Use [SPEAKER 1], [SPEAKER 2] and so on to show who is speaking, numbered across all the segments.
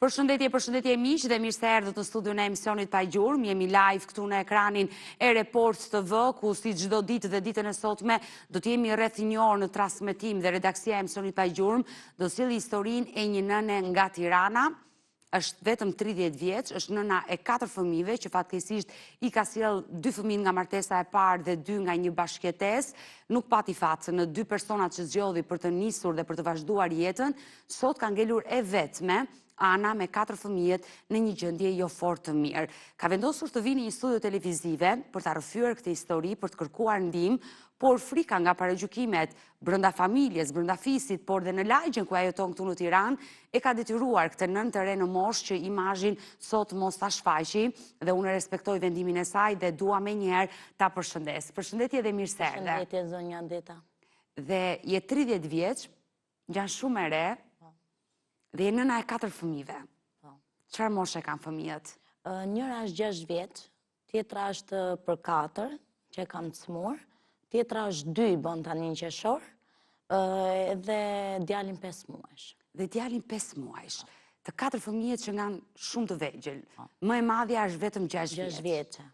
[SPEAKER 1] Përshëndetje miq dhe mirë se erdhët në studion e emisionit Pa Gjurmë. Jemi live këtu në ekranin e Report TV, ku si çdo ditë dhe ditën e sotme do të jemi rreth një orë në transmetim dhe redaksia e emisionit Pa Gjurmë do sjellë historinë e një nëne nga Tirana. Është vetëm 30 vjeç, është nëna e 4 fëmijëve që fatkeqësisht i ka sjell 2 fëmijë nga martesa e parë dhe 2 nga një bashkëjetesë. Nuk pati fat në 2 personat që zgjodhi për të nisur dhe për të vazhduar jetën, sot ka ngelur e vetme Ana me 4 fëmijët në një gjendje jo fort të mirë. Ka vendosur të vinë në një studio televizive për të rrëfyer këtë histori, për të kërkuar ndihmë, por frika nga paragjykimet brenda familjes, brenda fisit, por dhe në lagjen ku ajo jeton këtu në Tiranë, e ka detyruar këtë nënë të re në moshë që imazhin sot mos ta shfaqi, dhe unë respektoj vendimin e saj dhe dua menjëherë ta përshëndes. Përshëndetje dhe mirë se erdhe.
[SPEAKER 2] Përshëndetje zonja Andeta.
[SPEAKER 1] Dhe je 30 vjeç, janë shumë e re, dhe je nëna e 4 fëmijëve. Çfarë moshe kanë fëmijët?
[SPEAKER 2] Njëra është 6 vjeç, tjetra është për 4, që e kam të smur, tjetra është 2, bën tani në qershor, dhe djalin 5 muajsh.
[SPEAKER 1] Dhe djalin 5 muajsh. Të 4 fëmijët që nganë shumë të vegjël. Më e madhja është vetëm 6 vjeç.
[SPEAKER 2] 6 vjeçe.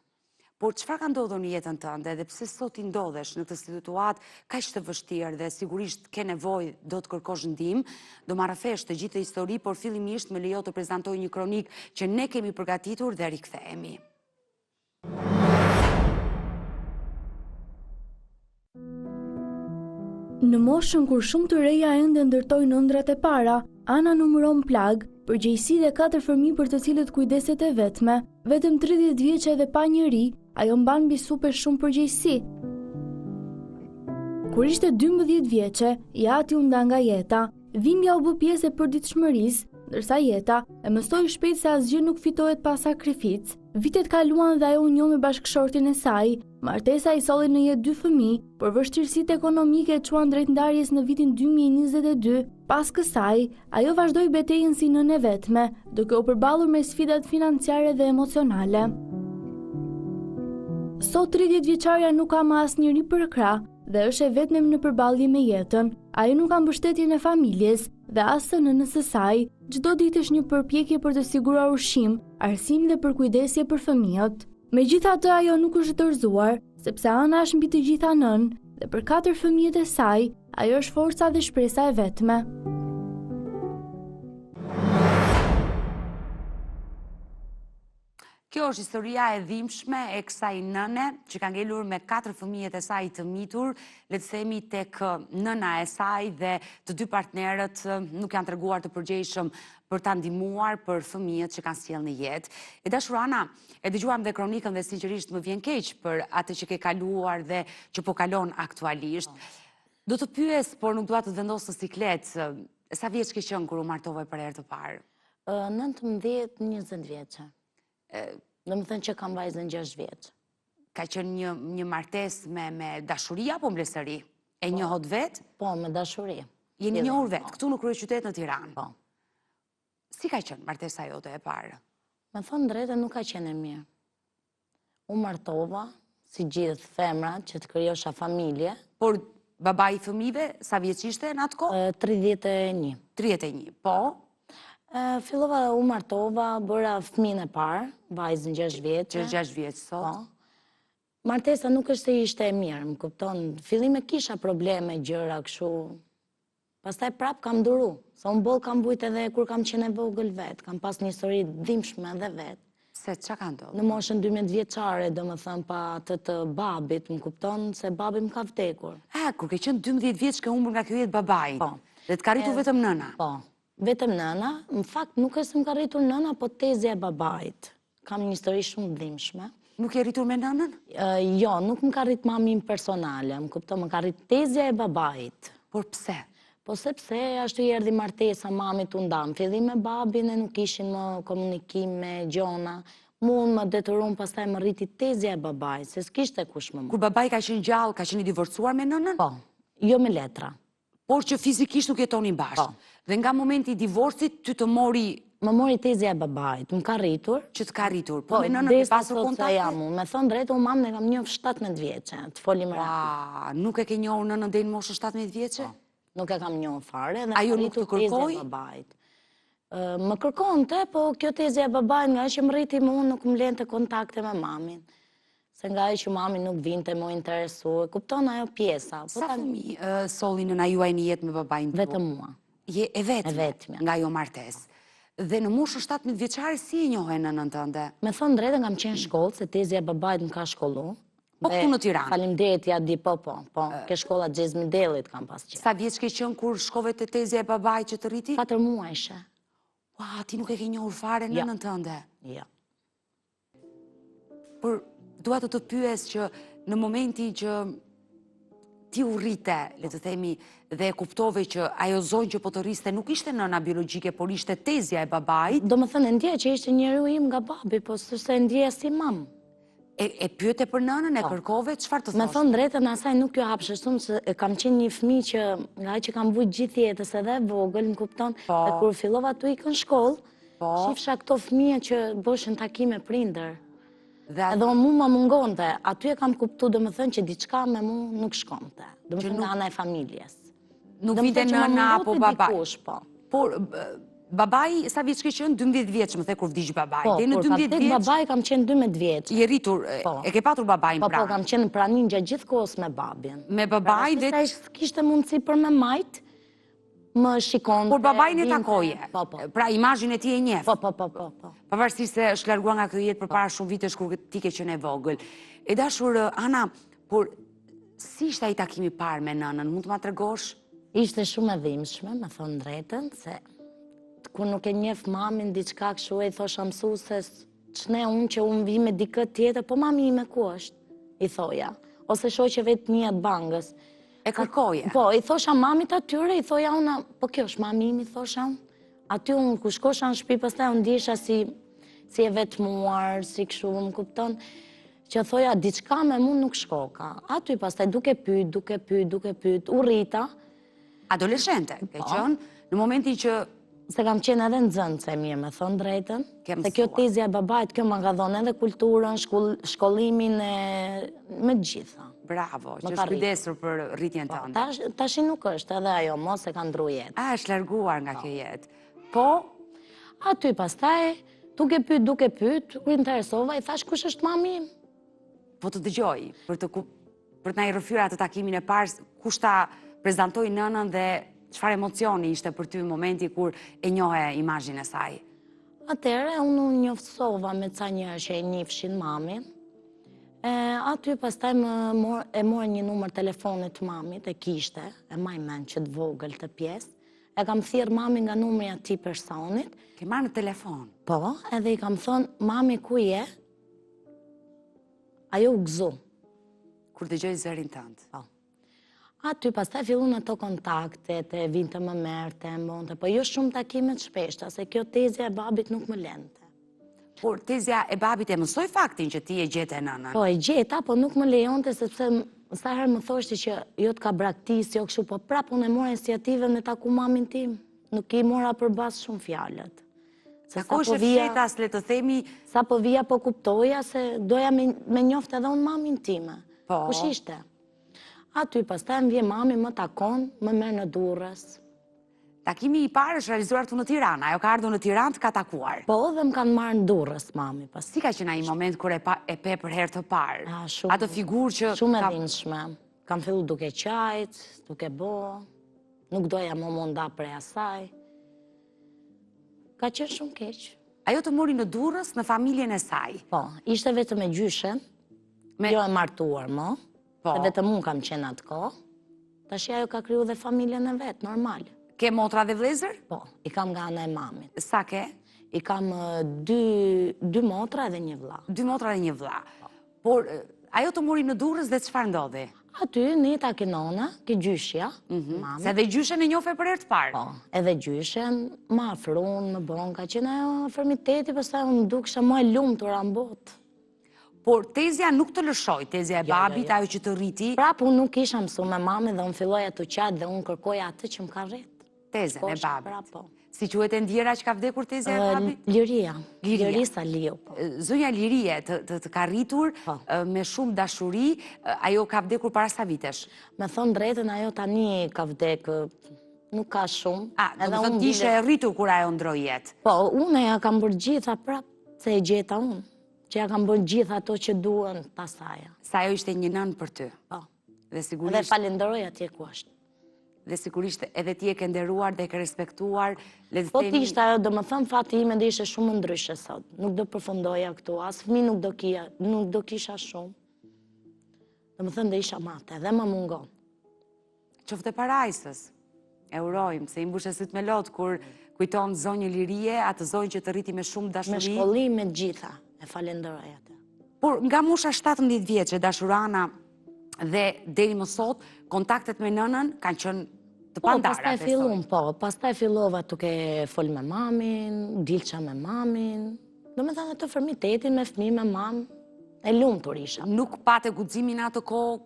[SPEAKER 1] Por çfarë ka ndodhur në jetën tënde dhe pse sot i ndodhesh në këtë situatë kaq të vështirë dhe sigurisht ke nevojë do të kërkosh ndihmë, do marrëvesh të gjithë histori, por fillimisht më lejo të prezantoj një kronik që ne kemi përgatitur dhe rikthehemi.
[SPEAKER 3] Në moshën kur shumë të reja ende ndërtojnë ëndrat e para, Ana numëron plag, përgjegjësi dhe 4 fëmijë për të cilët kujdeset e vetme, vetëm 30 vjeçe dhe pa njeri, ajo mban mbi super shumë përgjegjësi. Kur ishte 12 vjeçe, Jati u nda nga jeta, dhimbja u bë pjesë e përditshmërisë, ndërsa jeta e mësoi shpejt se asgjë nuk fitohet pa sakrificë. Vitet kaluan dhe ajo u njoh me bashkëshortin e saj. Martesa i solli në jetë 2 fëmijë, por vështirësitë ekonomike e çuan drejt ndarjes në vitin 2022. Pas kësaj, ajo vazhdoi betejën si nënë e vetme, duke u përballur me sfidat financiare dhe emocionale. Sot 30 vjeçarja nuk ka më asnjëri për krah dhe është e vetme në përballje me jetën. Ajo nuk ka mbështetjen e familjes dhe as së nënës së saj. Çdo ditë është një përpjekje për të siguruar ushqim, arsim dhe përkujdesje për fëmijët. Megjithatë, ajo nuk është dorëzuar, sepse Ana është mbi të gjitha nënë dhe për 4 fëmijët e saj, ajo është forca dhe shpresa e vetme.
[SPEAKER 1] Kjo është historia e dhimbshme e kësaj nëne që ka ngelur me 4 fëmijët e saj të mitur, le të themi tek nëna e saj dhe të 2 partnerët nuk janë treguar të përgjegjshëm për ta ndihmuar për fëmijët që kanë sjellë në jetë. E dashur Ana, e dëgjuam dhe kronikën dhe sinqerisht më vjen keq për atë që ke kaluar dhe që po kalon aktualisht. Do të pyes, por nuk dua të vendos në siklet, sa vjeç ke qenë kur u martove për herë të parë?
[SPEAKER 2] 19-20 vjeçe. Në më thënë që kam vajzën 6 vjeç.
[SPEAKER 1] Ka qenë një martesë me dashuri apo mbledhëri? E njohët vetë?
[SPEAKER 2] Po, me dashuri.
[SPEAKER 1] Jeni njohur vetë, këtu në kryeqytet në Tiranë?
[SPEAKER 2] Po.
[SPEAKER 1] Si ka qenë martesa jote e parë?
[SPEAKER 2] Me thonë drejtë nuk ka qenë e mirë. U martova, si gjithë femrat që të krijosha familje.
[SPEAKER 1] Por babai i fëmijëve, sa vjeç ishte në atë kohë?
[SPEAKER 2] 31.
[SPEAKER 1] 31, po?
[SPEAKER 2] Fillova u martova, bëra fëmijën e parë, vajzën 6 vjeçe.
[SPEAKER 1] 6 vjeç sot.
[SPEAKER 2] Po. Martesa nuk është se ishte e mirë, më kupton. Fillim e kisha probleme, gjëra, kështu. Pastaj prap kam duru. Sa unë boll kam bujt edhe kur kam qenë e vogël vetë. Kam pas një histori dhimbshme edhe vetë.
[SPEAKER 1] Se çka ka ndodhur?
[SPEAKER 2] Në moshën 12 vjeçare, domethënë pa të babit, më kupton se babi më ka vdekur.
[SPEAKER 1] Kur ke qenë 12 vjeç ke humbur nga kjo jetë babait.
[SPEAKER 2] Po.
[SPEAKER 1] Dhe të ka rritur vetëm nëna.
[SPEAKER 2] Po. Vetëm nëna, në fakt nuk është më ka rritur nëna, po tezja e babait. Kam një histori shumë dhimbshme.
[SPEAKER 1] Nuk e rritur me nënën?
[SPEAKER 2] Jo, nuk më ka rrit mamin personale, më kupton, më ka rrit tezja e babait.
[SPEAKER 1] Por pse?
[SPEAKER 2] Po sepse ashtu i erdhi martesa, mamit u ndam. Fillim me babin e nuk ishin më komunikim me gjona. Mund më detyruan pastaj më rriti tezja e babait, se s'kishte kush më.
[SPEAKER 1] Kur babai ka qenë gjallë, ka qenë i divorcuar me nënën?
[SPEAKER 2] Po, jo me letra.
[SPEAKER 1] Por që fizikisht nuk jetonin bashkë. Dhe nga momenti i divorcit, ty të mori...
[SPEAKER 2] Më mori tezja e babait, më ka rritur.
[SPEAKER 1] Që të ka rritur, po me nënën ke pasur kontakte?
[SPEAKER 2] Me thonë drejtë, u mamë ne kam njohur 17 vjeçe, të folim
[SPEAKER 1] rapid. Nuk e ke njohur nënën deri në moshën 17 vjeçe?
[SPEAKER 2] Nuk e kam njohur fare.
[SPEAKER 1] Ajo nuk të kërkoi?
[SPEAKER 2] Më kërkonte, po kjo tezja e babait nga që më rriti mu nuk më lente kontakte me mamin. Se nga që mami nuk vinte më interesu, e kupton ajo pjesa.
[SPEAKER 1] Sa fëmijë solli nëna juaj në jetë me babain tuaj?
[SPEAKER 2] Vetëm mua.
[SPEAKER 1] E vetme, nga jo martes. Dhe në moshën 17 vjeçare si e njohe nënën tënde?
[SPEAKER 2] Me thonë drejtën kam qenë shkollë, se tezja e babait më ka shkollu.
[SPEAKER 1] Po këtu në Tiranë?
[SPEAKER 2] Faleminderit, ja di, po, ke shkolla Gjezmi Dellit kam pas qenë.
[SPEAKER 1] Sa vjeç ke qenë kur shkove te tezja e babait që të rriti?
[SPEAKER 2] 4 muajshe.
[SPEAKER 1] Ua, ti nuk e ke njohur fare nënën tënde?
[SPEAKER 2] Ja.
[SPEAKER 1] Por dua të pyes që në momentin që ti u rrite, le të themi, dhe e kuptove që ajo zonjë që po të rriste nuk ishte nëna biologjike, por ishte tezja e babait.
[SPEAKER 2] Do më thënë, ndje që ishte njeriu im nga babi, po se ndje si mam.
[SPEAKER 1] E pyete për nënën, e kërkove, çfarë të thosh?
[SPEAKER 2] Me thonë drejtën asaj nuk jo hapshë shumë, se kam qenë një fëmijë që nga që kam vujt gjithë jetës edhe vogël, më kupton, dhe kur fillova të ikën shkollë, shifsha këto fëmijë që bëshën takime prindër. Edhe mu më mungonte, aty e kam kuptu dhe më thënë që diçka me mu nuk shkonte, dhe më thënë nga ana e familjes.
[SPEAKER 1] Nuk vite nëna apo babai? Por babai, sa vjeç ke qenë? 12 vjeç, më the kur vdiq babai.
[SPEAKER 2] Po, kur ka vdek babai kam qenë 12 vjeç.
[SPEAKER 1] Je rritur, e ke patur babain pranë?
[SPEAKER 2] Po, kam qenë pranin gjatë gjithë kohës me babin.
[SPEAKER 1] Me babai
[SPEAKER 2] dhe... Kishte mundësi për me majt, më shikonte...
[SPEAKER 1] Por babain e takoje? Pra imazhin e ti e njeh?
[SPEAKER 2] Po.
[SPEAKER 1] Pavarësisht se është larguar nga kjo jetë përpara shumë vitesh kur ti ke qenë e vogël. E dashur, Ana, por si ishte ai takimi i parë me nënën? Mund të ma tregosh?
[SPEAKER 2] Ishte shumë e dhimbshme, me thonë drejtën, se kur nuk e njeh mamin diçka kështu e thosha mësueses, ç'ne unë që unë vi me dikë tjetër, po mami ime ku është? I thoja, ose shoqeve të mia të bangës.
[SPEAKER 1] E kërkoje?
[SPEAKER 2] Po, i thosha mamit atyre, i thoja unë, po kjo është mami imi, thosha unë. Aty unë ku shkosha në shtëpi, pastaj unë ndjesha si e vetmuar, si kështu, më kupton, që thoja diçka me mua nuk shkoka. Aty pastaj duke pyet, u rrita.
[SPEAKER 1] Adoleshente, ke qenë, në momentin që
[SPEAKER 2] se kam qenë edhe nxënëse mirë, me thonë drejtën, se kjo tezja e babait, kjo më ka dhënë edhe kulturën, shkollimin me gjitha.
[SPEAKER 1] Bravo, që është kujdesur për rritjen tënde.
[SPEAKER 2] Tashi nuk është, edhe ajo, mos e ka ndru jetë.
[SPEAKER 1] Është larguar nga kjo jetë. Po?
[SPEAKER 2] Aty pastaj, duke pyet, kur interesova, i thash kush është mami im?
[SPEAKER 1] Po të dëgjoj, për të na i rrëfyer atë takimin e parë, kush ta prezantoi nënën dhe çfarë emocioni ishte për ty në momenti kur e njohe imazhin e saj?
[SPEAKER 2] Atëherë, unë njoftësova me ca njerëz që e njihshin mamin. Aty pastaj e mora një numër telefonit të mamit, e kishte, e maj mend që të vogël të pjesë. E kam thirr mamin nga numri i atij personit.
[SPEAKER 1] Ke marrë në telefon?
[SPEAKER 2] Po, edhe i kam thonë, mami ku je? Ajo u gëzu.
[SPEAKER 1] Kur dëgjoj zërin tënd?
[SPEAKER 2] Po. Aty pastaj fillun ato kontaktet, e vinte më merte, mbonte, po jo shumë takime të shpeshta, se kjo tezja e babit nuk më lente.
[SPEAKER 1] Por tezja e babit e mësoi faktin që ti e gjete nënën?
[SPEAKER 2] Po e gjeta, po nuk më lejonte, sepse sa herë më thoshti që jo të ka braktis, jo kështu, po prapë unë e mora iniciativën me taku mamin tim. Nuk i mora përbas shumë fjalët.
[SPEAKER 1] Ako është fshetas, le të themi...
[SPEAKER 2] Sa po vija po kuptoja se doja me njoftë edhe unë mamin time.
[SPEAKER 1] Po.
[SPEAKER 2] Kush ishte? Aty pastaj më vje mami, më takon, më merr në Durrës.
[SPEAKER 1] Takimi i parë është realizuar këtu në Tiranë, ajo ka ardhur në Tiranë të ka takuar.
[SPEAKER 2] Po, dhe më kanë marrë në Durrës, mami.
[SPEAKER 1] Si ka qenë ai moment kur e pe për herë të parë? Atë figurë që...
[SPEAKER 2] Shumë e dhimbshme. Kam fillu duke qajt, duke nuk doja më munda prej asaj. Ka qenë shumë keq.
[SPEAKER 1] Ajo të mori në Durrës në familjen e saj?
[SPEAKER 2] Po, ishte vetëm me gjyshen, jo e martuar më. Se vetëm unë kam qenë atë kohë, tash ajo ka kriju dhe familjen e vetë, normal.
[SPEAKER 1] Ke motra dhe vëllezër?
[SPEAKER 2] Po, i kam nga ana e mamit.
[SPEAKER 1] Sa ke?
[SPEAKER 2] I kam dy motra dhe një vëlla.
[SPEAKER 1] 2 motra dhe një vëlla. Por, ajo të mori në Durrës dhe çfarë ndodhi?
[SPEAKER 2] Aty, nita ke nona, ke gjyshja, mami.
[SPEAKER 1] Se edhe gjyshen e njofe për herë të parë?
[SPEAKER 2] Po, edhe gjyshen, më afrun, më bon, ka qenë ajo fermiteti, pastaj unë duksha më e lumtur në botë.
[SPEAKER 1] Por tezja nuk të lëshoj, tezja e babit, ajo që të rriti...
[SPEAKER 2] Prapë unë nuk isha mësu me mami dhe unë filloja të qatë dhe unë kërkoja atë që më ka rritë.
[SPEAKER 1] Tezën e babit. Si quhet e ndjera që ka vdekur tezja e babit?
[SPEAKER 2] Liria. Lirisa Liu.
[SPEAKER 1] Zonja Lirie të ka rritur me shumë dashuri, ajo ka vdekur para sa vitesh?
[SPEAKER 2] Me thonë drejtën, ajo tani ka vdek nuk ka shumë.
[SPEAKER 1] Do të thotë ishe e rritur kur ajo ndroi jetë.
[SPEAKER 2] Po, unë ja kam bërë gjitha prap, se e gjeta unë. Që ja kam bërë gjitha ato që duhen pasaja.
[SPEAKER 1] Sa ajo ishte një nënë për ty.
[SPEAKER 2] Po.
[SPEAKER 1] Dhe
[SPEAKER 2] Dhe
[SPEAKER 1] sigurisht,
[SPEAKER 2] falenderoj atje ku është.
[SPEAKER 1] dhe sigurisht edhe ti e ke nderuar dhe e ke respektuar. Le të
[SPEAKER 2] Po
[SPEAKER 1] themi,
[SPEAKER 2] t'ishte ajo, do më thëmë fati ime dhe ishe shumë ndryshe sot. Nuk do përfundoja këtu, as fëmi nuk do kisha shumë. Do më thëmë dhe isha mate, dhe më mungon.
[SPEAKER 1] qoftë e parajsës. E urojmë, se i mbushe syt me lot kur kujton zonjë lirie, atë zonjë që të rriti me shumë
[SPEAKER 2] Me
[SPEAKER 1] dashuri.
[SPEAKER 2] shkollim, me gjitha, e falenderoj atë.
[SPEAKER 1] Por nga mosha 17 vjeçe, dashurana dhe deri më sot, kontaktet me nënën kanë qenë të
[SPEAKER 2] Po,
[SPEAKER 1] pandara.
[SPEAKER 2] pastaj fillum, pastaj fillova tuke fol me mamin, dilqa me mamin, do me thënë të fërmitetin me fëmi, me mam, e lumtur isha.
[SPEAKER 1] Nuk pate guximin atë kohë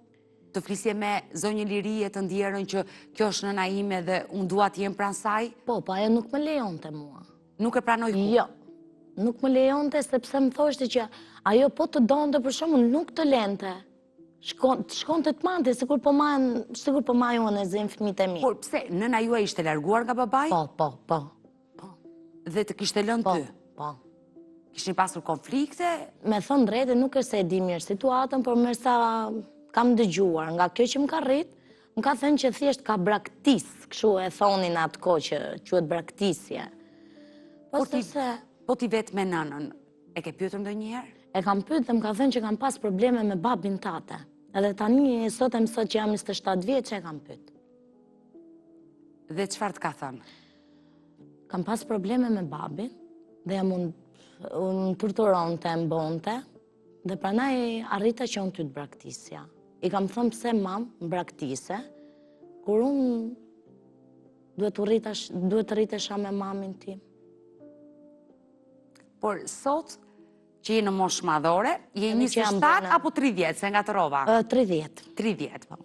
[SPEAKER 1] të flisje me zonjë lirie të ndjerën që kjo është nëna ime dhe unë dua të jem pranë saj?
[SPEAKER 2] Po, ajo nuk më lejonte mua.
[SPEAKER 1] Nuk e pranoj kur?
[SPEAKER 2] Jo, nuk më lejonte sepse më thoshte që ajo po të donte për shkakun nuk të lente. Shkonte të mante, sikur po majon e zem fëmijët e mi.
[SPEAKER 1] Por pse, nëna juaj ishte larguar nga babai?
[SPEAKER 2] Po.
[SPEAKER 1] Dhe të kishte lënë ty?
[SPEAKER 2] Po.
[SPEAKER 1] Kishin pasur konflikte?
[SPEAKER 2] Me thënë drejtë, nuk është se e di mirë situatën, por më sa kam dëgjuar nga kjo që më ka rrit, më ka thënë që thjesht ka braktis, kështu e thonin atë kohë që quhet braktisje.
[SPEAKER 1] Po ti vetë me nënën, e ke pyetur ndonjëherë?
[SPEAKER 2] E kam pyet dhe më ka thënë që kam pas probleme me babin tate. Edhe tani, sot e mësot që jam 27 vjeç, e kam pyet.
[SPEAKER 1] Dhe çfarë të ka thënë?
[SPEAKER 2] Kam pas probleme me babin, dhe jam unë turturonte, mbonte, dhe pranaj arrita që unë ty të braktisja. I kam thënë pse mam, më braktise, kur unë duhet të rritesha me mamin tim.
[SPEAKER 1] Por sot, që je në moshë madhore, je 27 apo 30, se nga të rova?
[SPEAKER 2] 30.
[SPEAKER 1] 30, po.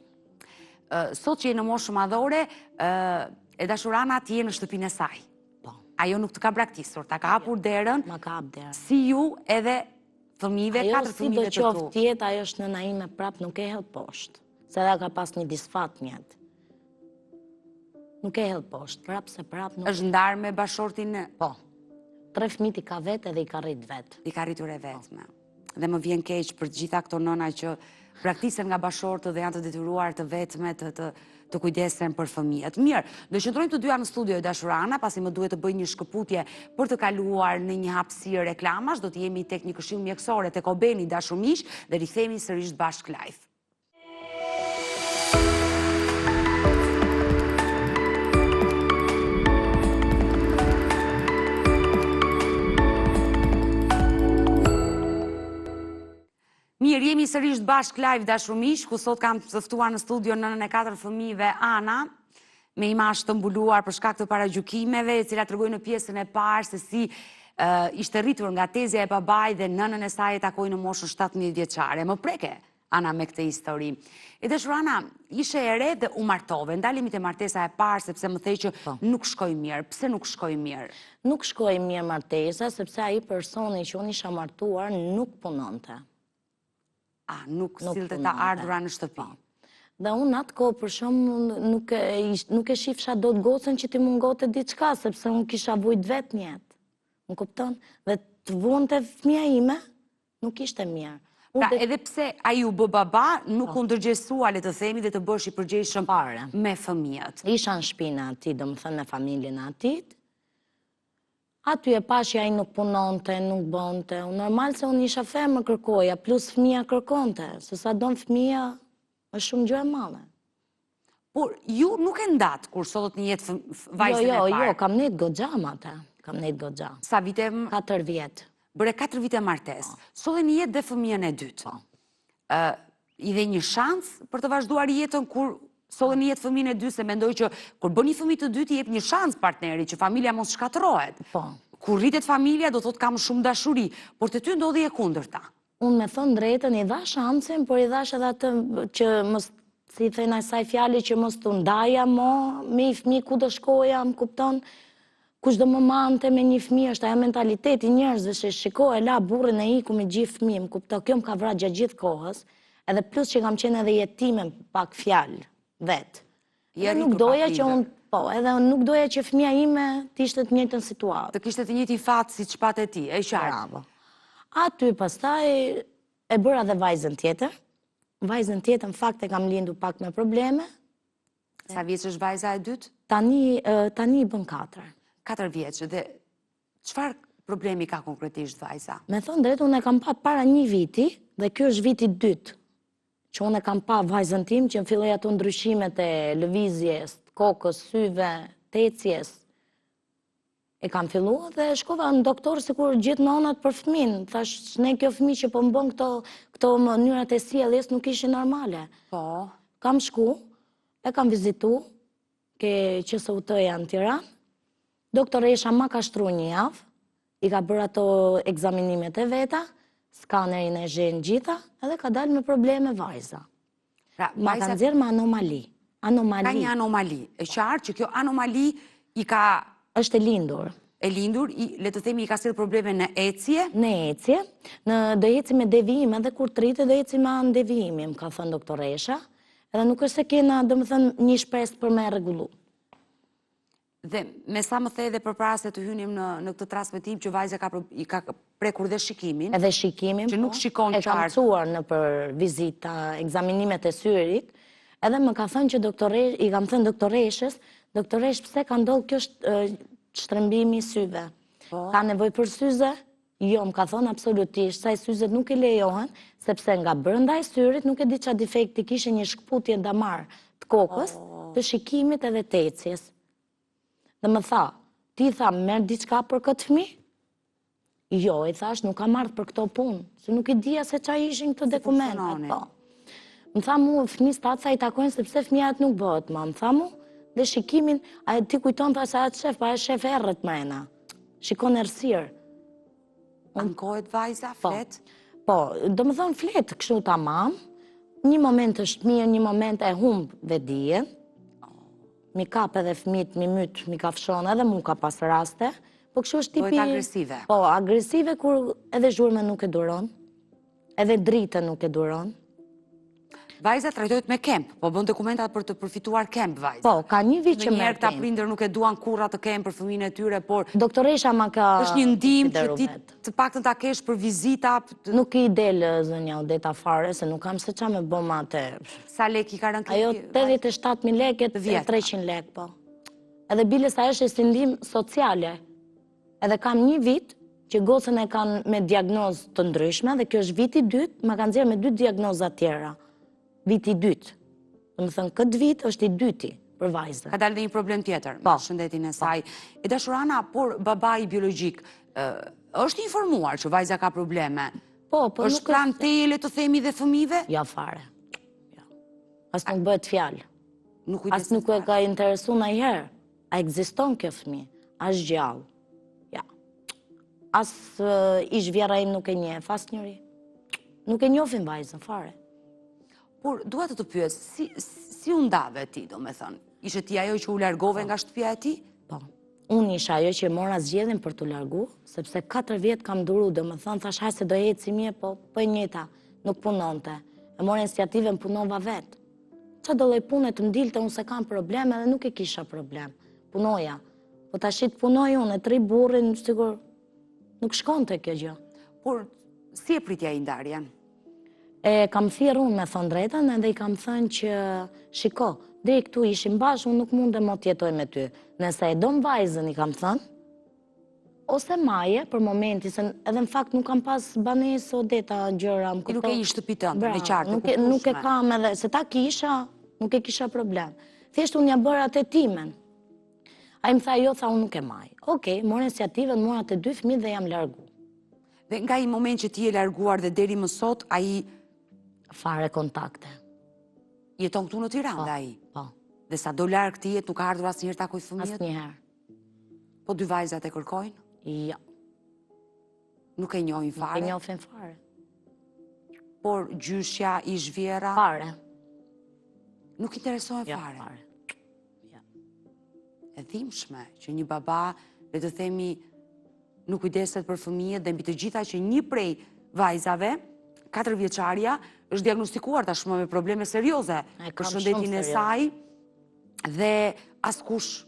[SPEAKER 1] Sot që je në moshë madhore, e dashurana ti je në shtëpinë e saj.
[SPEAKER 2] Po.
[SPEAKER 1] Ajo nuk të ka braktisur, ta ka hapur derën.
[SPEAKER 2] Ma ka hap derën.
[SPEAKER 1] Si ju edhe fëmijëve, 4 fëmijëve të tu.
[SPEAKER 2] Ajo si do qoftë tjetë, ajo është nëna ime prap, nuk e hell poshtë. Se dhe ka pas një disfat mjetë. Nuk e hell poshtë, prap se prap nuk...
[SPEAKER 1] Është ndarë me bashortin?
[SPEAKER 2] Po. 3 fëmijët i ka vetë edhe i ka rrit vetë.
[SPEAKER 1] I ka rritur e vetme. Dhe më vjen keq për gjitha këto nëna që praktisen nga bashortë dhe janë të detyruar të vetme të kujdesen për fëmijët. Mirë, do qëndrojmë të dyja në studio e dashurana, pasi më duhet të bëj një shkëputje për të kaluar në një hapësirë reklamash, do të jemi tek një këshill mjekësore tek Obeni dashumish dhe rikthehemi sërish bashkë live. Mirë, jemi sërish bashkë live dashumish, ku sot kam të ftuar në studio nënën e 4 fëmijëve Ana, me imazh të mbuluar për shkak të paragjykimeve, e cila tregoi në pjesën e parë se si ishte rritur nga tezja e babait dhe nënën e saj e takoi në moshën 17 vjeçare. Më preke Ana me këtë histori. E dashurana, ishe e re dhe u martove. Ndalemi te martesa e parë sepse më thej që nuk shkoi mirë. Pse nuk shkoi mirë?
[SPEAKER 2] Nuk shkoi mirë martesa sepse ai personi që unë isha martuar nuk punonte.
[SPEAKER 1] Nuk sillte ta ardhura në shtëpi.
[SPEAKER 2] Dhe unë atë kohë për shumë nuk e shifsha do të gocën që ti mungote diçka, sepse unë kisha vujt vetë njetë. Më kupton? Dhe të vunte fëmija ime, nuk ishte mirë.
[SPEAKER 1] Pra, edhe pse ai u bë baba, nuk u ndërgjesua, le të themi, dhe të bësh i përgjegjshëm me fëmijët.
[SPEAKER 2] Isha në shpinë ati, do më thënë në familjen atit. Aty e pashja ai nuk punonte, nuk bonte. Normal se unë isha femër kërkoja, plus fëmija kërkonte. Se sa don fëmija, është shumë gjë e madhe.
[SPEAKER 1] Por ju nuk e ndatë kur sot një jetë vajzën e parë?
[SPEAKER 2] Jo, kam nejtë goxham atë. Kam nejtë goxham.
[SPEAKER 1] Sa vite?
[SPEAKER 2] 4 vjetë.
[SPEAKER 1] Bëre 4 vite martes. Sot e një jetë dhe fëmijën e dytë. I dhe një shansë për të vazhduar jetën kur sot e një jetë fëmijën e dytë, se mendoj që kur bën një fëmijë të dytë i jep një shansë partneri që familja mos shkatërrohet. Kur rritet familja do thot kam shumë dashuri, por të ty ndodhi e kundërta.
[SPEAKER 2] Unë me thonë drejtën i dha shansin, por i dhash edhe atë që mos, si thënë asaj fjali që mos të ndaja me i fëmijë ku do shkoja, më kupton, kush do më mante me një fëmijë, është aja mentaliteti njerëzve që shikoj e la burrin e iku me gjithë fëmijë, më kupton, kjo më ka vrarë gjatë gjithë kohës, edhe plus që kam qenë edhe jetime pak fjalë vetë. Nuk doja që unë Po, edhe nuk doja që fëmija ime të ishte të njëjtën situatë.
[SPEAKER 1] Të kishte të njëjtin fat si që pat e ti, e qartë.
[SPEAKER 2] Bravo. Aty pastaj e bëra dhe vajzën tjetër. Vajzën tjetër në fakt e kam lindur pak me probleme.
[SPEAKER 1] Sa vjeç është vajza e dytë?
[SPEAKER 2] Tani i bën 4.
[SPEAKER 1] 4 vjeç. Dhe çfarë problemi ka konkretisht vajza?
[SPEAKER 2] Me thonë drejtë, unë e kam pa para 1 viti, dhe kjo është viti 2, që unë e kam pa vajzën tim, që në filloj ato ndryshimet e lëvizjes, kokës, syve, tecjes. E kam fillu dhe shkova në doktor sikur gjithë nonat për fëmin. Thash, ne kjo fëmi që po më bën këto mënyrat e sjelljes nuk ishin normale.
[SPEAKER 1] Po.
[SPEAKER 2] Kam shku, e kam vizitu, ke QSUT-ja në Tiranë. Doktoresha ma ka shtru 1 javë, i ka bërë ato egzaminimet e veta, skanerin e zhenë gjitha, edhe ka dalë me probleme vajza.
[SPEAKER 1] Pra,
[SPEAKER 2] Ma ka nxjerrë me anomali.
[SPEAKER 1] Ka një anomali. E qartë që kjo anomali i ka...
[SPEAKER 2] është e lindur.
[SPEAKER 1] Le të themi i ka sjellë probleme në ecje.
[SPEAKER 2] Në ecje, do eci me devijim, edhe kur të rritë do eci me anë devijimi, më ka thënë doktoresha, edhe nuk është se kena, do më thënë, një shpresë për me regullu.
[SPEAKER 1] Dhe me sa më the dhe përpara se të hynim në këtë transmetim që vajza i ka prekur dhe shikimin.
[SPEAKER 2] Edhe shikimin,
[SPEAKER 1] që nuk shikon qartë.
[SPEAKER 2] E kam cuar në për vizita, egzaminimet e syrit, edhe më ka thënë që i kam thënë doktoreshës, doktoresh pse ka ndodhë kjo shtrëmbimi i syve. Ka nevoj për syze? Jo, më ka thonë absolutisht, saj syzet nuk i lejohen, sepse nga brënda e syrit nuk e di qa defekti kishe një shkputje damar të kokës, të shikimit edhe të ecjes. Dhe më tha, ti tha, merë diçka për këtë fëmi? Jo, i thash, nuk ka marrë për këto punë, se nuk i dija se qa ishin këtë dokumentat. Më tha mu, fëmi staca i takojnë sepse fëmijat nuk bëhet, ma më tha mu, dhe shikimin, a ti kujton tha se atë shef, pa e shef erët mrena. Shikon ersirë.
[SPEAKER 1] Ankohet vajza, flet?
[SPEAKER 2] Po, do më thonë flet, kështu ta mam, një moment është mirë, një moment e humbë vedijen, mi kap edhe fëmit, mi mytë, mi kafshon, edhe mu ka pas raste, po kështu është tipi...
[SPEAKER 1] Pojtë agresive?
[SPEAKER 2] Po, agresive kur edhe zhurme nuk e duron, edhe drite nuk e duron.
[SPEAKER 1] Vajza trajtojt me kemp, po bën dokumentat për të përfituar kemp vajza.
[SPEAKER 2] Po, ka një vit që
[SPEAKER 1] me
[SPEAKER 2] merr
[SPEAKER 1] kemp. Këta prindër nuk e duan kurra të kemp për fëmijën e tyre, por...
[SPEAKER 2] Doktoresha ma ka...
[SPEAKER 1] është një ndihmë që ti të paktën ta kesh për vizita...
[SPEAKER 2] Nuk i del zënja Odeta fare, se nuk kam se qa me bëm atë...
[SPEAKER 1] Sa lek i ka rënë
[SPEAKER 2] ajo 87.000 leket, 300 lek, po. Edhe bile sa është e si ndihmë sociale. Edhe kam një vit që gocën e kanë me diagnozë të ndryshme, dhe kjo është viti 2, ma kanë nxjerrë me 2 diagnozat tjera. Viti 2. Dhe më thënë, këtë vit është i 2 për vajzë.
[SPEAKER 1] Ka dalë dhe një problem tjetër, me shëndetin e saj. E dashurana, por babai biologjik, është informuar që vajza ka probleme?
[SPEAKER 2] Po,
[SPEAKER 1] është pranë teje, le të themi, dhe fëmive?
[SPEAKER 2] Ja, fare. As nuk bëhet fjalë. As nuk e ka interesu në herë. A ekziston kjo fëmi? As gjallë. Ja. As ish vjera im nuk e njeh, as njëri. Nuk e njohin vajzën, fare.
[SPEAKER 1] Por, duhet të pyes, si u ndave ti, do me thënë? Ishe ti ajo që u largove nga shtëpia e ti?
[SPEAKER 2] Po. Unë isha ajo që mora zgjedhjen për të largu, sepse 4 vjet kam duru, do me thënë, thash hajse do jetë si mje, po e njëta, nuk punonte. E mora iniciativën punova vetë. Qa do lej punë të mdilte, unë se kam probleme dhe nuk e kisha problem. Punoja. Po ta shit punoj unë, e 3 burrin, sigur, nuk shkonte kjo gjë.
[SPEAKER 1] Por, si e pritja i ndarjen?
[SPEAKER 2] E kam thirë unë me thonë drejtën, edhe i kam thënë që shiko, dhe i këtu ishim bashkë, unë nuk mund dhe mo tjetoj me ty. Nëse e do më vajzën, i kam thënë, ose maje, për momenti, se edhe në fakt nuk kam pas banesë Odeta gjëra.
[SPEAKER 1] I nuk e i shtëpi tënë, në qartë,
[SPEAKER 2] nuk e kam edhe, se ta kisha, nuk e kisha problem. Theshtë unë ja bërë atë timen. A i më tha, jo, tha, unë nuk e maj. Okej, morë iniciativën, morë atë 2 fëmijë dhe jam largu.
[SPEAKER 1] Dhe nga i moment që ti e larguar dhe deri më sot, a i...
[SPEAKER 2] Fare kontakte.
[SPEAKER 1] Jeton këtu në Tiranë, dhe a i?
[SPEAKER 2] Po.
[SPEAKER 1] Dhe sa do largë ti jetë, nuk ka ardhur asnjëherë takoj fëmijët?
[SPEAKER 2] Asnjëherë.
[SPEAKER 1] Po 2 vajzat e kërkojnë?
[SPEAKER 2] Jo.
[SPEAKER 1] Nuk e njohin fare?
[SPEAKER 2] Nuk e njohin fare.
[SPEAKER 1] Por gjyshja, ish vjera?
[SPEAKER 2] Fare.
[SPEAKER 1] Nuk interesohen fare?
[SPEAKER 2] Jo, fare.
[SPEAKER 1] E dhimbshme që një baba, le të themi, nuk kujdeset për fëmijët dhe mbi të gjitha që një prej vajzave, 4 vjeçarja, është diagnostikuar tashmë me probleme serioze për shëndetin e saj dhe askush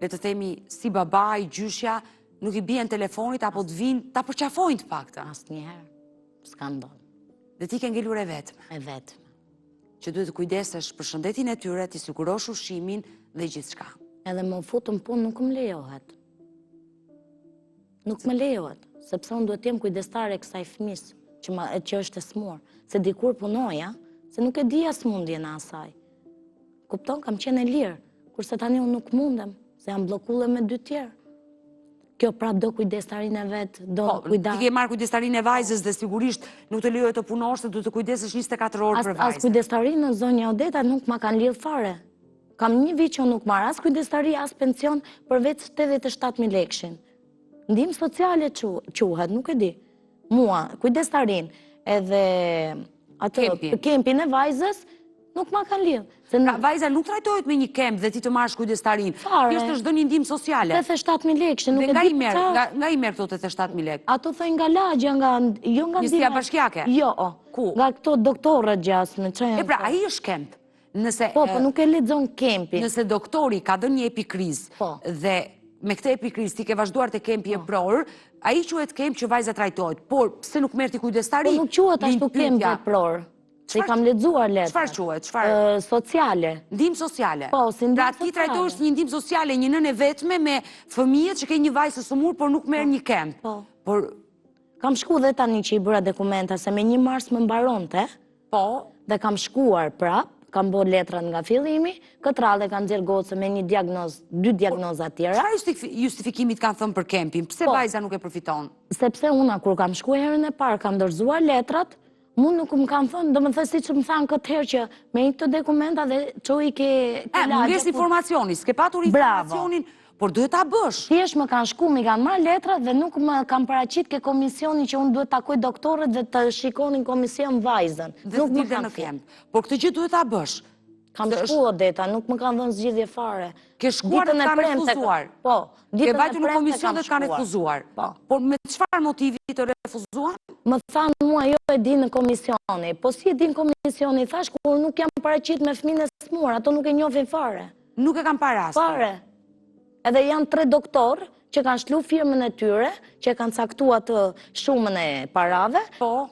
[SPEAKER 1] le të themi, si babaj, gjyshja, nuk i bien telefonit apo të vinë, ta përqafojnë të pakta.
[SPEAKER 2] Asnjëherë. S'ka ndonjë.
[SPEAKER 1] Dhe ti ke ngelur e vetme.
[SPEAKER 2] E vetme.
[SPEAKER 1] Që duhet të kujdesesh për shëndetin e tyre, ti sigurosh ushqimin dhe gjithçka.
[SPEAKER 2] Edhe më futën punë nuk më lejohet. Nuk më lejohet, sepse unë duhet të jem kujdestare e kësaj fëmis që është e smur. Se dikur punoja, se nuk e dija smundjen e asaj. Kupton, kam qenë e lirë, kurse tani unë nuk mundem, se jam bllokuar me 2 tjerë. Kjo prap do kujdestarin e vetë, do
[SPEAKER 1] Ti ke marrë kujdestarin e vajzës dhe sigurisht nuk të lejohet të punosh, duhet të kujdesesh 24 orë për vajzën.
[SPEAKER 2] As kujdestarin në zonja Odeta nuk ma kanë lidh fare. Kam një vit që nuk marr as kujdestari, as pension, përveç 87.000 lekshin. Ndihmë sociale quhet, nuk e di. Mua, kujdestarin edhe atë kempin e vajzës, nuk ma kanë lidh.
[SPEAKER 1] Vajza nuk trajtohet me një kemp dhe ti të marrësh kujdestarin.
[SPEAKER 2] Fare.
[SPEAKER 1] Thjesht është dhënë ndihmë sociale.
[SPEAKER 2] 87.000 lekshin, nuk e
[SPEAKER 1] Nga
[SPEAKER 2] di
[SPEAKER 1] i merr këto 87.000 lekë?
[SPEAKER 2] Ato thënë nga lagja, jo nga
[SPEAKER 1] Njësia bashkjake?
[SPEAKER 2] Jo,
[SPEAKER 1] Ku?
[SPEAKER 2] nga këto doktorët gjasme.
[SPEAKER 1] E pra, ai është kemp.
[SPEAKER 2] Po, nuk e lexon kempi.
[SPEAKER 1] Nëse doktori ka dhënë një epikriz dhe me këtë epikriz ti ke vazhduar te kempi e pror, ai quhet kemp që vajza trajtohet. Por pse nuk merr ti kujdestari?
[SPEAKER 2] Po nuk quhet ashtu kemp e pror. Se i kam lexuar letrat.
[SPEAKER 1] Çfarë quhet?
[SPEAKER 2] Sociale.
[SPEAKER 1] Ndihmë sociale.
[SPEAKER 2] Po, si ndihmë
[SPEAKER 1] sociale. Pra ti trajtohesh një ndihmë sociale, një nënë vetme me fëmijët që ke një vajzë të sëmur, por nuk merr një kemp.
[SPEAKER 2] Po. Kam shku dhe tani që i bëra dokumenta, se me 1 mars më mbaronte.
[SPEAKER 1] Po.
[SPEAKER 2] Dhe kam shkuar prap, kam bërë letrat nga fillimi, këtë radhe kanë nxjerr gocë me 2 diagnoza tjera.
[SPEAKER 1] Çfarë justifikimit kanë thënë për kempin? Pse vajza nuk e përfiton?
[SPEAKER 2] Sepse una kur kam shkuar herën e parë, kam dorëzuar letrat, mu nuk më kanë thënë, do më thë si që më thanë këtë herë që me një të dokumenta dhe që i ke lagje.
[SPEAKER 1] Munges informacioni, s'ke patur informacionin, por duhet ta bësh.
[SPEAKER 2] Thjesht më kanë shku, mi kanë marrë letrat dhe nuk më kanë paraqit ke komisionin që unë duhet takoj doktorët dhe të shikonin komision vajzën.
[SPEAKER 1] Nuk më kanë kemp. Por këtë gjë duhet ta bësh.
[SPEAKER 2] Kam shku Odeta, nuk më kanë dhënë zgjidhje fare.
[SPEAKER 1] Ke shkuar dhe kanë refuzuar.
[SPEAKER 2] Po.
[SPEAKER 1] Ke vajtur në komision dhe kanë refuzuar. Por me çfarë motivi të refuzuan?
[SPEAKER 2] Më thanë mua, jo e di në komisioni. Po si e di në komisioni, thash, kur nuk jam paraqit me fëmijën e smur, ato nuk e njohin fare.
[SPEAKER 1] Nuk e kanë parastur.
[SPEAKER 2] Fare. Edhe janë 3 doktorë që kanë shlu firmën e tyre, që kanë caktuar të shumën e parave,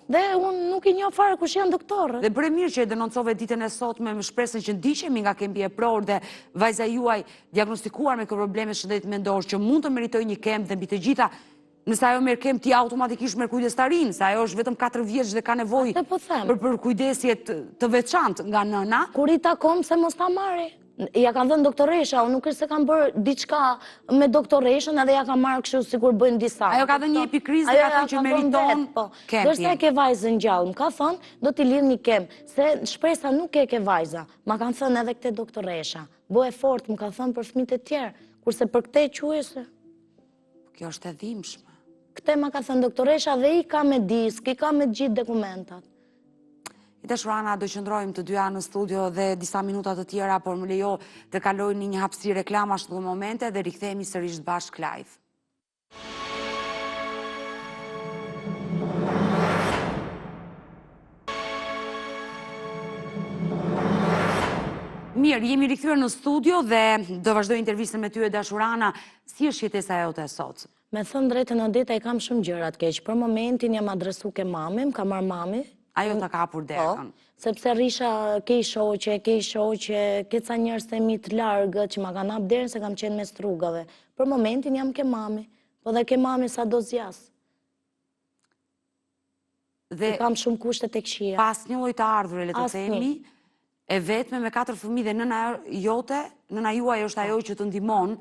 [SPEAKER 2] dhe unë nuk i njoh fare kush janë doktorë.
[SPEAKER 1] Dhe bëre mirë që e denoncove ditën e sotme me shpresën që ndiqemi nga kempi e pror dhe vajza juaj diagnostikuar me probleme shëndetit mendor që mund të meritoj një kemp dhe mbi të gjitha, nëse ajo merr kemp ti automatikisht merr kujdestarin, se ajo është vetëm 4 vjeç dhe ka nevojë për kujdesje të veçantë nga nëna.
[SPEAKER 2] Kur i takon se mos ta marri. Ja kanë dhënë doktoresha, unë nuk është se kanë bërë diçka me doktoreshën edhe ja kanë marrë kështu sikur bëjnë disa.
[SPEAKER 1] Ajo ka dhënë një epikrizë dhe ka thënë që meriton kempin.
[SPEAKER 2] Dërsa ke vajzën gjallë, më ka thënë, do t'i lidh një kemp, se shpresa nuk e ke vajza. Ma kanë thënë edhe këte doktoresha. Bëj fort, më ka thënë për fëmijët e tjerë, kurse për këte quheshe.
[SPEAKER 1] Kjo është e dhimbshme.
[SPEAKER 2] Këte ma ka thënë doktoresha dhe i ka me disk, i ka me gjithë dokumentat.
[SPEAKER 1] I të Shurana, do qëndrojmë të dyja në studio dhe disa minutat të tjera, por më lejo të kalojnë një hapësirë reklamash në këtë momente dhe rikthehemi sërish bashkë live. Mirë, jemi rikthyer në studio dhe do vazhdoj intervistën me ty e Dashurana. Si është jetesa jote sot?
[SPEAKER 2] Me thënë drejtën Odeta, i kam shumë gjërat keq. Për momentin jam adresu ke mami, më ka marrë mami.
[SPEAKER 1] Ajo të ka hapur derën.
[SPEAKER 2] Sepse risha ke i shoqe, ke ca njerëz të mi të largë që ma kanë hap derën se kam qenë me strugave. Për momentin jam ke mami, po dhe ke mami sa do zjas.
[SPEAKER 1] Dhe
[SPEAKER 2] kam shumë kushte tek këshia.
[SPEAKER 1] Pas një lloj të ardhur, le të themi, e vetme me 4 fëmijë dhe nëna jote, nëna juaj është ajo që të ndihmon.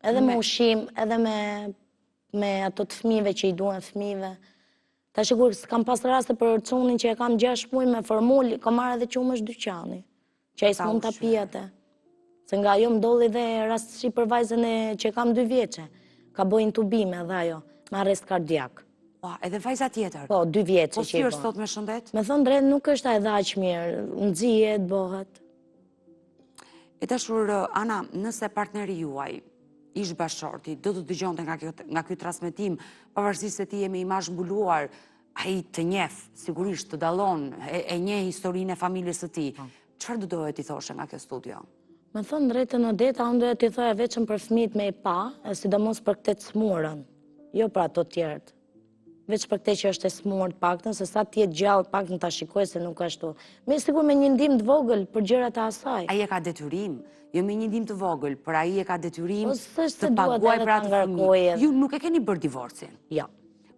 [SPEAKER 2] Edhe me ushqim, edhe me ato të fëmijëve që i duhen fëmijëve. Ta shikur, s'kam pas raste për cunin që e kam 6 muaj me formulli, kam marrë edhe qumësh dyqani, që e s'mund t'a pijate. Se nga jo m'dolli dhe rastësi për vajzën që e kam 2 vjeqe, ka bojnë intubime dhe ajo, me arrest kardiak.
[SPEAKER 1] Edhe vajza tjetër?
[SPEAKER 2] Po, 2 vjeqe
[SPEAKER 1] Po
[SPEAKER 2] që
[SPEAKER 1] si
[SPEAKER 2] i
[SPEAKER 1] është sot me shëndet?
[SPEAKER 2] Me thënë drejt, nuk është edhe aq mirë, nëzijet, bëhet.
[SPEAKER 1] E dashur, Ana, nëse partneri juaj, ish bashkëshorti, do të dëgjonte nga ky transmetim, pavarësisht se ti jemi imazh mbuluar, ai të njeh, sigurisht të dallon, e njeh historinë e familjes së tij. Çfarë do doje ti thoshe nga kjo studio?
[SPEAKER 2] Me thonë drejtën Odeta, unë doja t'i thoja veçëm për fëmijët me i pa, e sidomos për këtë të smurën, jo për ato tjerët. Veç për këtë që është e smurë paktën, se sa t'jetë gjallë paktën t'a shikoj se nuk ashtu. Me sigur me një ndim të vogël për gjërat e asaj.
[SPEAKER 1] Ai e ka detyrim, jo me një ndim të vogël, por ai e ka detyrim
[SPEAKER 2] s'është
[SPEAKER 1] të
[SPEAKER 2] se duhet
[SPEAKER 1] paguaj
[SPEAKER 2] edhe
[SPEAKER 1] për
[SPEAKER 2] ta
[SPEAKER 1] atë
[SPEAKER 2] ngarkoj
[SPEAKER 1] fëmijë.
[SPEAKER 2] edhe.
[SPEAKER 1] Ju nuk e keni bërë divorcin.
[SPEAKER 2] Ja.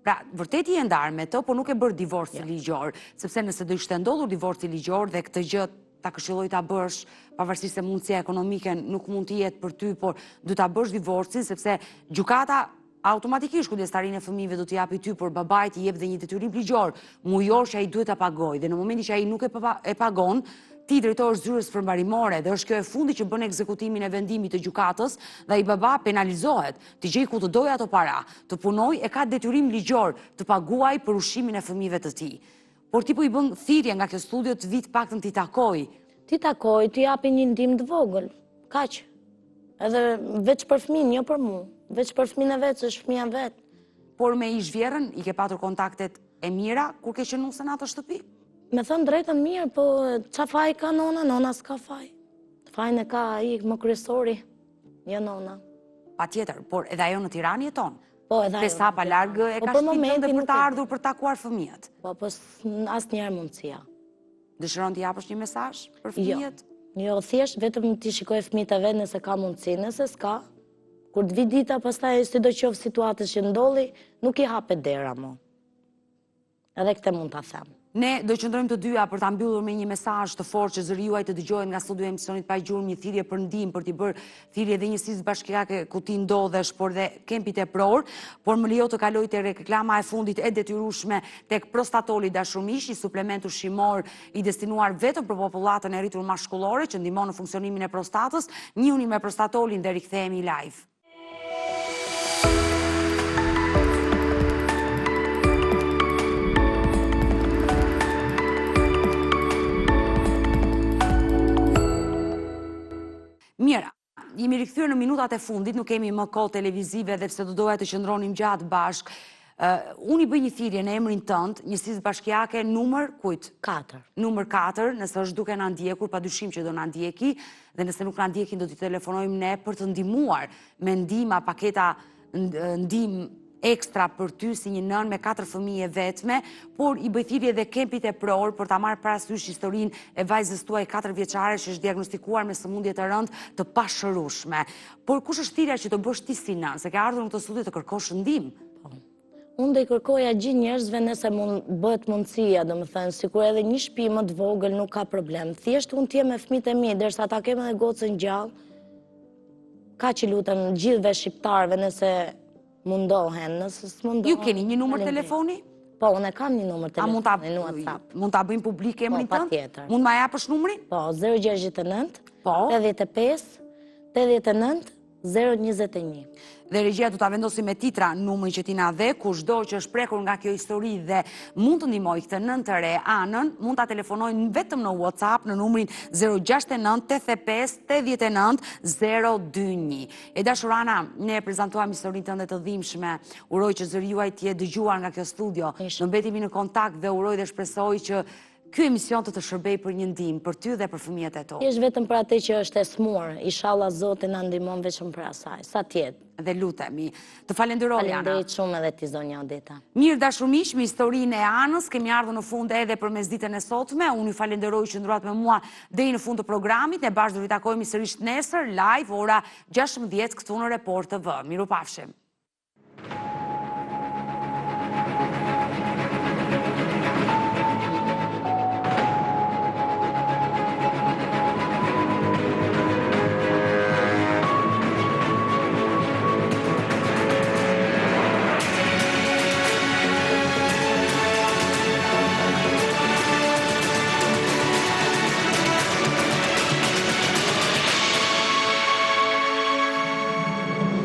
[SPEAKER 1] Pra, vërtet i e ndarë me të, por nuk e bërë divorci ligjor, sepse nëse do ishte ndodhur divorci ligjor dhe këtë gjë ta këshilloj ta bësh, pavarësisht se mundësia ekonomike nuk mund të jetë për ty, por du ta bësh divorcin, sepse gjykata automatikisht kujdestarinë e fëmijëve do t'i japi ty, por babait i jep dhe një detyrim ligjor, mujor që ai duhet ta pagojë, dhe në momentin që ai nuk e pagon, ti drejtor zyrës përmbarimore dhe është kjo e fundi që bën ekzekutimin e vendimit të gjykatës dhe ai baba penalizohet, të gjej ku të dojë ato para, të punoj e ka detyrim ligjor të paguaj për ushqimin e fëmijëve të tij. Por ti po i bën thirrje nga kjo studio të vit paktën ti takoj.
[SPEAKER 2] Ti takoj, ti japi një ndim të vogël, kaq. Edhe veç për fëmin, jo për mu. Veç për fëmin e vetë, është fëmija vetë.
[SPEAKER 1] Por me ish vjerën, i ke patur kontaktet e mira, kur ke qenë në atë shtëpi?
[SPEAKER 2] Me thënë drejtën mirë, po qa faj ka nona s'ka faj. Fajnë e ka ai më kryesori, jo nona.
[SPEAKER 1] Pa tjetër, por edhe ajo në Tiranë jeton.
[SPEAKER 2] Po, edhe ajo.
[SPEAKER 1] Pesa pa largë e ka shtëpinë dhe për të ardhur për takuar fëmijët.
[SPEAKER 2] Po, asë njerë mundësia.
[SPEAKER 1] Dëshiron t'i japësh një mesazh për fëmijët?
[SPEAKER 2] Jo, thjesht vetëm t'i shikoj fëmijët e vetë nëse ka mundësi, nëse s'ka. Kur të vi dita, pastaj sido qoftë situatës që ndolli, nuk i hapet dera mo. Edhe këtë mund t'a them.
[SPEAKER 1] Ne do qëndrojmë të dyja për ta mbyllur me një mesazh të fortë që zëri juaj të dëgjohet nga studio e emisionit Pa Gjurmë, një thirrje për ndihmë, për t'i bërë thirrje dhe njësisë bashkiake ku ti ndodhesh, por dhe kempit e pror, por më lejo të kaloj te reklama e fundit e detyrueshme tek Prostatoli Dashumish, një suplement ushqimor i destinuar vetëm për popullatën e rritur mashkullore që ndihmon në funksionimin e prostatës. Njihuni me Prostatolin dhe rikthehemi live. Mira, jemi rikthyer në minutat e fundit, nuk kemi më kohë televizive dhe pse do doja të qëndronim gjatë bashk. Unë i bëj një thirrje në emrin tënd, njësisë bashkiake numër kujt?
[SPEAKER 2] 4.
[SPEAKER 1] Numër 4, nëse është duke na ndjekur, padyshim që do na ndjeki, dhe nëse nuk na ndjekin do t'i telefonojmë ne për të ndihmuar me ndihma, paketa ndihmë ekstra për ty si një nën me 4 fëmijë vetme, por i bëj thirrje dhe kempit e pror për ta marrë parasysh historinë e vajzës tuaj 4 vjeçare që është diagnostikuar me sëmundje të rëndë të pashërueshme. Por kush është thirrja që të bësh ti si nën, se ke ardhur në këtë studio të kërkosh ndihmë?
[SPEAKER 2] Unë do i kërkoja gjithë njerëzve nëse bëhet mundësia, domethënë, sikur edhe një shtëpi më të vogël nuk ka problem. Thjesht unë t'jem me fëmijët e mi, derisa ta kem edhe gocën gjallë. Kaq i lutem gjithëve shqiptarëve nëse mundohen, nëse s'mundohen.
[SPEAKER 1] Ju keni një numër telefoni?
[SPEAKER 2] Po, unë kam një numër telefoni në WhatsApp.
[SPEAKER 1] Mund ta bëjmë publik emrin tënd?
[SPEAKER 2] Po, patjetër.
[SPEAKER 1] Mund ma japësh numrin?
[SPEAKER 2] Po, 069
[SPEAKER 1] Po.
[SPEAKER 2] 85 89 021.
[SPEAKER 1] Dhe regjia du ta vendosi me titra numrin që ti na dhe, kushdo që është prekur nga kjo histori dhe mund të ndihmoj këtë nën të re anën, mund ta telefonojnë vetëm në WhatsApp në numrin 069 85 89 021. E dashurana, ne e prezantuam historinë tënde të dhimbshme. Uroj që zëri juaj të jetë dëgjuar nga kjo studio. Ne mbetemi në kontakt dhe uroj dhe shpresoj që ky emision të shërbej për një ndihmë për ty dhe për fëmijët e tu.
[SPEAKER 2] Është vetëm për atë që është e smur. Inshallah Zoti na ndihmon vetëm për asaj. Sa tjetë.
[SPEAKER 1] Dhe lutemi. Të falenderoj, Ana.
[SPEAKER 2] Falenderoj shumë edhe ti zonja Odeta.
[SPEAKER 1] Mirë dashurmiq, me historinë e Anës kemi ardhur në fund edhe për mesditën e sotme. Unë ju falenderoj që ndruat me mua deri në fund të programit. Ne bashkë do ritakojmë sërish nesër live ora 16 këtu në Report TV. Mirupafshim.